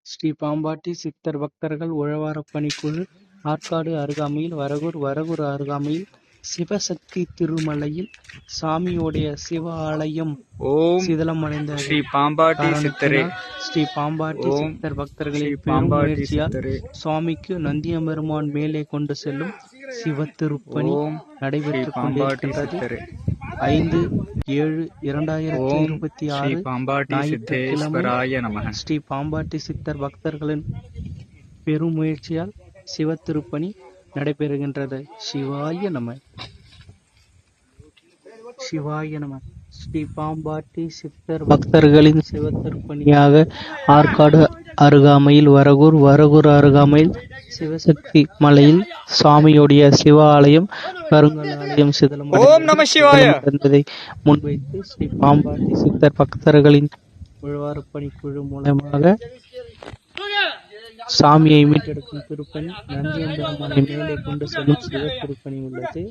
ஸ்ரீ பாம்பாட்டி சித்தர் பக்தர்கள் உழவாரப் பணிக்குழு ஆற்காடு அருகாமையில் வரகூர் அருகாமையில் சிவசக்தி திருமலையில் சாமியோடைய சிவ ஆலயம் ஓம் சிதிலமடைந்த ஸ்ரீ பாம்பாட்டி சித்தரே, ஸ்ரீ பாம்பாட்டி ஓம் சித்தர் பக்தர்களின் ஸ்ரீ பெரும் பாம்பாட்டி முயற்சியால் சித்தரே, சுவாமிக்கு நந்தியம்பெருமான் மேலே கொண்டு செல்லும் சிவ திருப்பணி ஓம் நடைபெற்றுக் பாம்பாட்டி கொண்டிருக்கின்றது. சித்தரே, 5/7/2026 பாம்பாட்டி சித்தேஸ்வராய நமக. ஸ்ரீ பாம்பாட்டி சித்தர் பக்தர்களின் பெரும் முயற்சியால் சிவ திருப்பணி நடைபெறுகின்றது. சிவாய நம. சிவாய நம. ஸ்ரீ பாம்பாட்டி சித்தர் பக்தர்களின் சிவ திருப்பணியாக ஆற்காடு அருகாமையில் வரகூர் அருகாமையில் சிவசக்தி மலையில் சாமியுடைய சிவ ஆலயம் கருங்கல் ஆலயம் சிதலமடைந்ததை முன்வைத்து ஸ்ரீ பாம்பாட்டி சித்தர் பக்தர்களின் உழவாரப்பணிக்குழு மூலமாக சாமியை மீட்டெடுக்கும் திருப்பணி நந்தியம்பெருமானை மேலே கொண்டு செல்லும் சிவ திருப்பணி உள்ளது.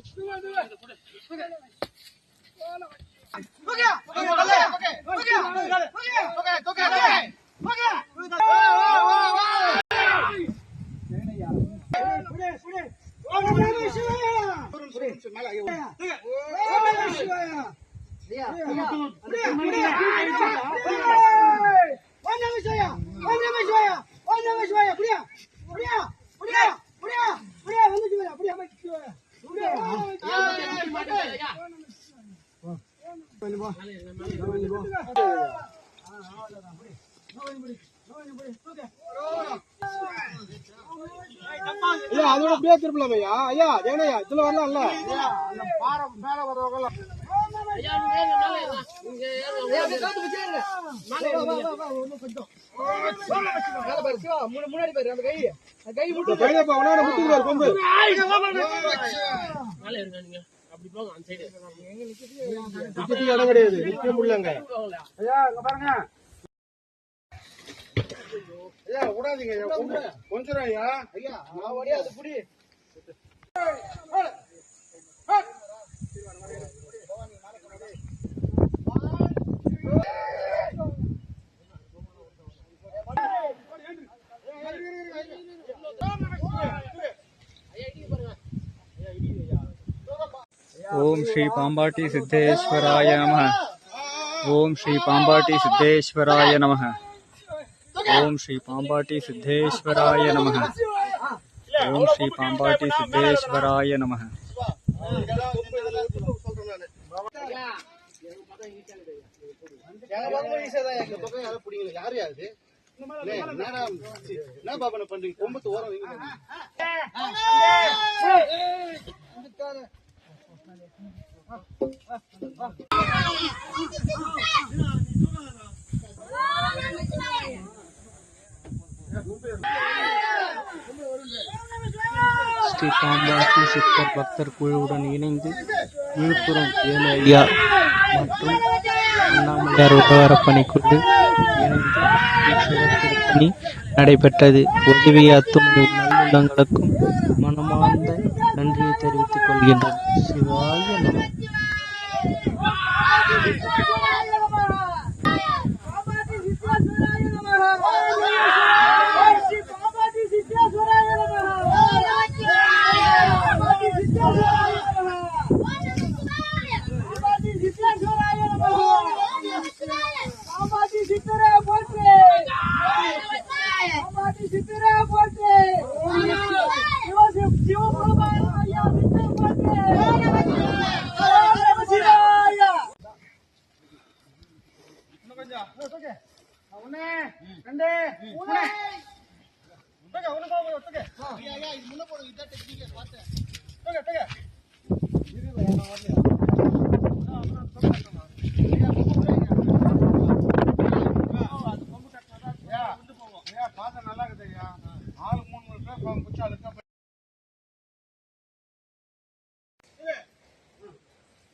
அதோட அப்படியே திருப்பலாம் ஐயா. ஐயா ஜெகனையா இதுல வரலாம்ல. முன்னாடி பாரு அந்த கை முட்டு கொம்பு இடம் கிடையாது. நிச்சயம் முடியலங்க ஐயா. இங்க பாருங்க ஐயா, விடாதீங்க ஐயா, கொஞ்சம் ஐயா. ஐயா அது புடி. ஓம் ஸ்ரீ பாம்பாட்டி சித்தேஸ்வராய நமக. ஓம் ஸ்ரீ பாம்பாட்டி சித்தேஸ்வராய நமக. ஓம் ஸ்ரீ பாம்பாட்டி சித்தேஸ்வராய நமக. ஓம் ஸ்ரீ பாம்பாட்டி சித்தேஸ்வராய நமக. என்ன பாபா பண்றீங்க? கொம்பத்து ஓரம் ஸ்ரீ பாம்பாட்டி சித்தர் பக்தர் குழுவுடன் இணைந்து விழுப்புரம் ஏழு ஐயா மற்றும் அண்ணாமலையார் உழவாரப்பணிக்குழு இணைந்து திருப்பணி நடைபெற்றது. உதவிய அத்துணை நல்லுள்ளங்களுக்கும் மனமார்ந்த நன்றியை தெரிவித்துக் கொள்கின்றோம். சிவாய நம.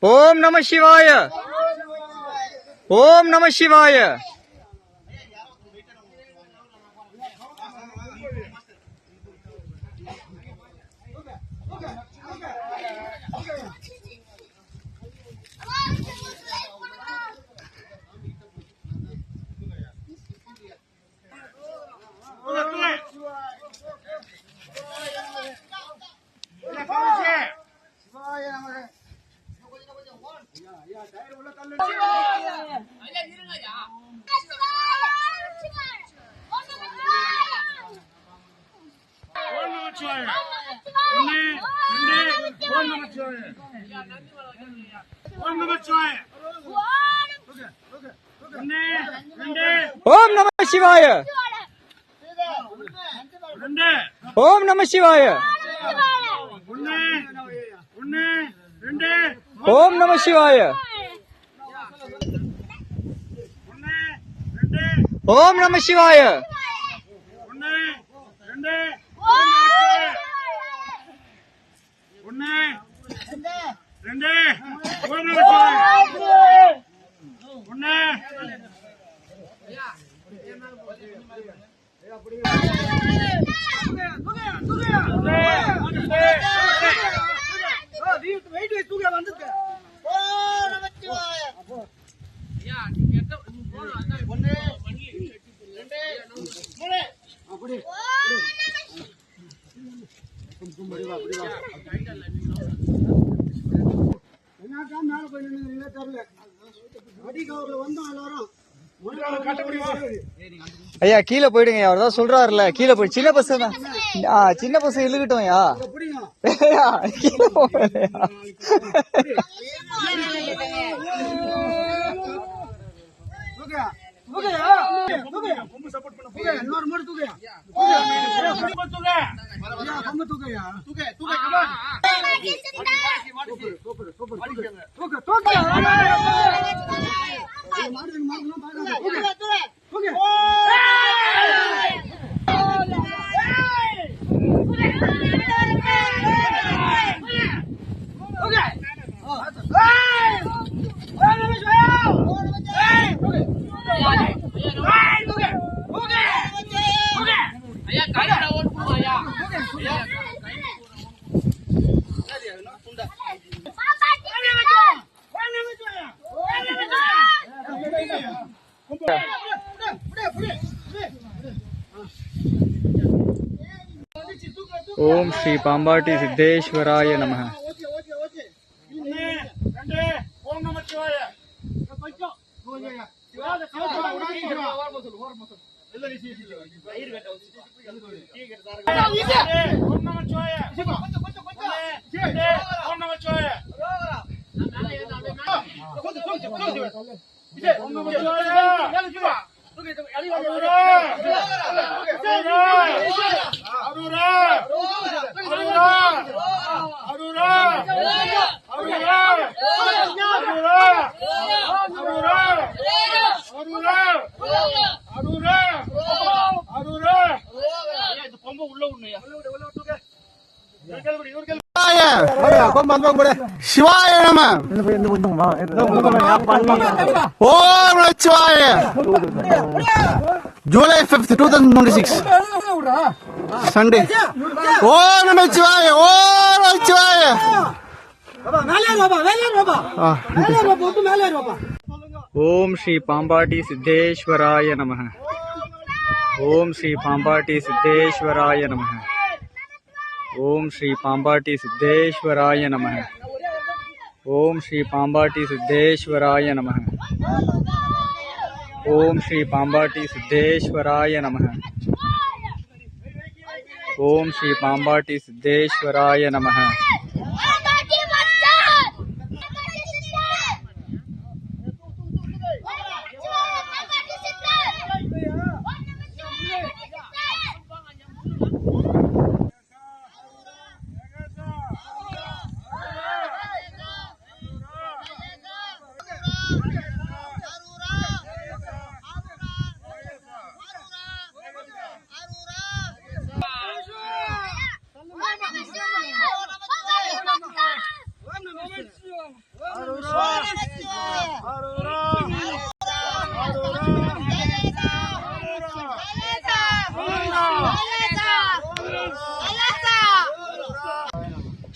ஓம் நம சிவாய. ஓம் நம சிவாய. நமச்சிவாய. ஒண்ணு, ரெண்டு, ஓம் நமச்சிவாய. ஓம் நமச்சிவாய. ஒண்ணு, ரெண்டு, ஓம் நம சிவாய. ரெண்டு, ஓம் நம சிவாய. ஒண்ணு, ஒண்ணு, ரெண்டு, ஓம் நம சிவாய. ஒண்ணு, ரெண்டு, ஓம் நம சிவாய. ஒண்ணு, ரெண்டு, ஒண்ணு, ரெண்டு, ஓம் நமச்சிவாய. ஒண்ணு, ஐயா கீழே போயிடுங்க. அவர் தான் சொல்றாருல கீழே போய் சின்ன பசங்க தான். சின்ன பசங்க இழுக்கட்டும் ஐயா. ஐயா, கீழே போகலையா? ஓம் ஸ்ரீ பாம்பாட்டி சித்தேஸ்வராய நமः. ஓம் நமச்சிவாய. ஓம் நமச்சிவாய. ஓம் நமச்சிவாய. சிவாய நம. ஓம் நமச்சிவாய. July 5th 2026 Sunday. ஓம் நமச்சிவாய. ஓம் நமச்சிவாய. ஓம் ஸ்ரீ பாம்பாட்டி சித்தேஸ்வராய நமः. ஓம் ஸ்ரீ பாம்பாட்டி சித்தேஸ்வராய நமः. ஓம் ஸ்ரீ பாம்பாட்டி சித்தேஸ்வராய நமः. ஓம் ஸ்ரீ பாம்பாட்டி சித்தேஸ்வராய நமः. ஓம் ஸ்ரீ பாம்பாட்டி சித்தேஸ்வராய நமः. ஓம் ஸ்ரீ பாம்பாட்டி சித்தேஸ்வராய நமः.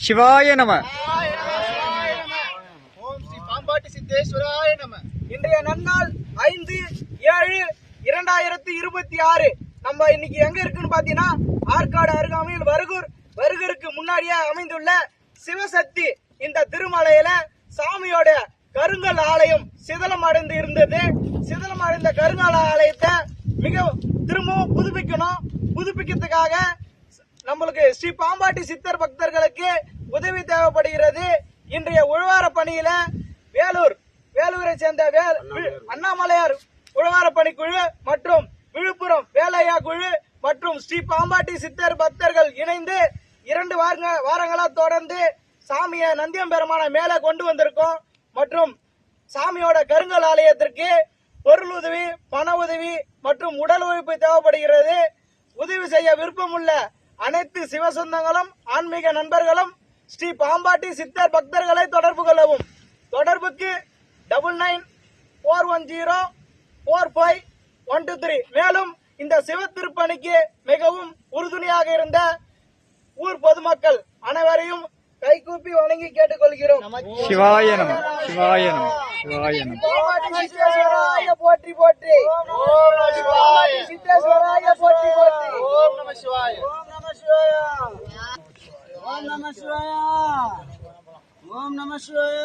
சிவாய நம. ஓம் ஸ்ரீ பாம்பாட்டி சித்தேஸ்வராய நம. இன்றைய நன்னாள் 5/7/2026. நம்ம இன்னைக்கு எங்க இருக்குன்னு பாத்தீங்கன்னா ஆற்காடு அருகாமையில் வருகூருக்கு முன்னாடியே அமைந்துள்ள சிவசக்தி இந்த திருமலையில சாமியோட கருங்கல் ஆலயம் சிதலம் அடைந்து இருந்தது. சிதலம் அடைந்த கருங்கல் ஆலயத்தை திரும்பவும் புதுப்பிக்கணும். புதுப்பிக்கிறதுக்காக நம்மளுக்கு ஸ்ரீ பாம்பாட்டி சித்தர் பக்தர்களுக்கு உதவி தேவைப்படுகிறது. இன்றைய உழவார பணியில வேலூரை சேர்ந்த அண்ணாமலையார் உழவார பணிக்குழு மற்றும் விழுப்புரம் வேலையா குழு மற்றும் ஸ்ரீ பாம்பாட்டி சித்தர் பக்தர்கள் இணைந்து 2 வாரங்களா தொடர்ந்து சாமியை நந்தியம்பெருமான மேல கொண்டு வந்திருக்கோம். மற்றும் சாமியோட கருங்கல் ஆலயத்திற்கு பொருள் உதவி, பண உதவி மற்றும் உடல் உழைப்பு தேவைப்படுகிறது. உதவி செய்ய விருப்பமுள்ள அனைத்து சிவசொந்தங்களும் ஆன்மீக நண்பர்களும் ஸ்ரீ பாம்பாட்டி சித்தர் பக்தர்களை தொடர்பு கொள்ளவும். தொடர்புக்கு 9941045123. மேலும் இந்த சிவ திருப்பணிக்கு மிகவும் உறுதுணையாக இருந்த ஊர் பொதுமக்கள் அனைவரையும் கைகூப்பி வணங்கி கேட்டுக்கொள்கிறோம். சிவாய நம, சிவாய நம, சிவாய நம. சித்தேஸ்வராய போற்றி போற்றி. சித்தேஸ்வராய போற்றி போற்றி. ஓம் நம சிவாய. ஓம் நம சிவாய. ஓம் நம சிவாய. ஓம் நம சிவாய.